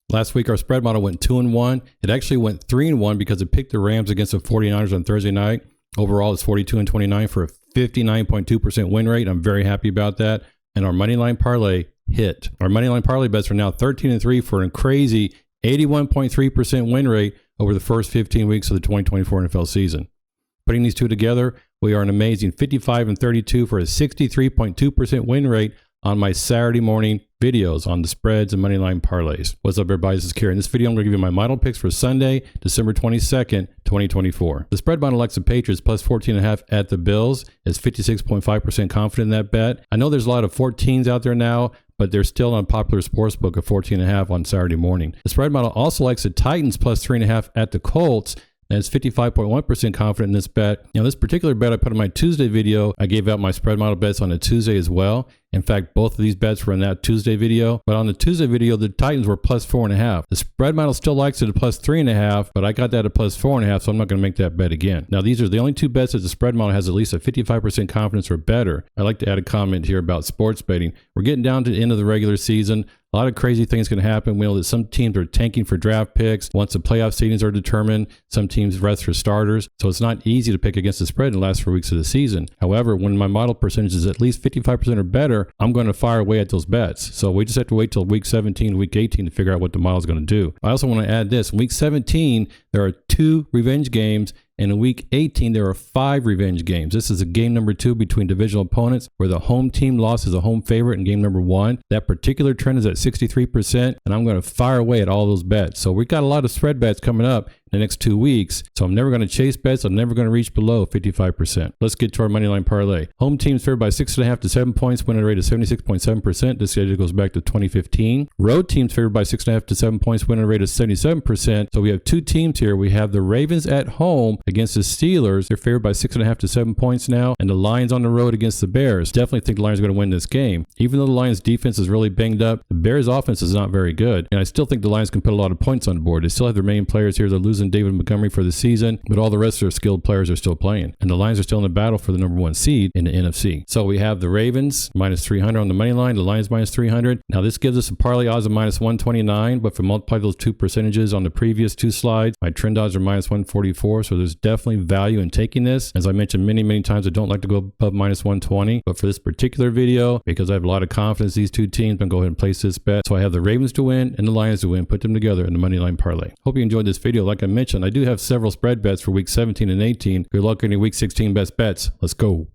Last week, our spread model went 2-1. It actually went 3-1 because it picked the Rams against the 49ers on Thursday night. Overall, it's 42-29 for a 59.2% win rate. I'm very happy about that. And our Moneyline Parlay hit. Our Moneyline Parlay bets are now 13-3 for a crazy 81.3% win rate over the first 15 weeks of the 2024 NFL season. Putting these two together, we are an amazing 55-32 for a 63.2% win rate on my Saturday morning videos on the spreads and Moneyline Parlays. What's up, everybody? This is Kerry. In this video, I'm going to give you my model picks for Sunday, December 22nd, 2024. The spread model likes the Patriots plus 14.5 at the Bills. It's 56.5% confident in that bet. I know there's a lot of 14s out there now, but they're still on popular sportsbook at 14.5 on Saturday morning. The spread model also likes the Titans plus 3.5 at the Colts. And it's 55.1% confident in this bet. Now, this particular bet I put in my Tuesday video, I gave out my spread model bets on a Tuesday as well. In fact, both of these bets were in that Tuesday video. But on the Tuesday video, the Titans were plus 4.5. The spread model still likes it at plus 3.5, but I got that at plus 4.5, so I'm not going to make that bet again. Now, these are the only two bets that the spread model has at least a 55% confidence or better. I'd like to add a comment here about sports betting. We're getting down to the end of the regular season. A lot of crazy things can happen. We know that some teams are tanking for draft picks. Once the playoff seedings are determined, some teams rest for starters. So it's not easy to pick against the spread in the last 4 weeks of the season. However, when my model percentage is at least 55% or better, I'm going to fire away at those bets. So we just have to wait till week 17, week 18 to figure out what the model is going to do. I also want to add this. In week 17, there are 2 revenge games. And in week 18, there are 5 revenge games. This is a game number 2 between divisional opponents where the home team lost as a home favorite in game number 1. That particular trend is at 63%, and I'm going to fire away at all those bets. So we've got a lot of spread bets coming up in the next 2 weeks. So I'm never going to chase bets. I'm never going to reach below 55%. Let's get to our Moneyline Parlay. Home teams favored by 6.5 to 7 points, winning rate of 76.7%. This data goes back to 2015. Road teams favored by 6.5 to 7 points, winning rate of 77%. So we have 2 teams here. We have the Ravens at home against the Steelers. They're favored by 6.5 to 7 points now. And the Lions on the road against the Bears. Definitely think the Lions are going to win this game. Even though the Lions defense is really banged up, the Bears offense is not very good. And I still think the Lions can put a lot of points on the board. They still have their main players here. They're losing David Montgomery for the season, but all the rest of their skilled players are still playing. And the Lions are still in the battle for the number 1 seed in the NFC. So we have the Ravens minus 300 on the money line, the Lions minus 300. Now this gives us a parlay odds of minus 129, but if we multiply those 2 percentages on the previous 2 slides, my trend odds are minus 144. So there's definitely value in taking this. As I mentioned many times, I don't like to go above minus 120, but for this particular video, because I have a lot of confidence in these 2 teams, I'm going to go ahead and place this bet. So I have the Ravens to win and the Lions to win, put them together in the Moneyline Parlay. Hope you enjoyed this video. Like I mentioned, I do have several spread bets for week 17 and 18. Good luck in your week 16 best bets. Let's go.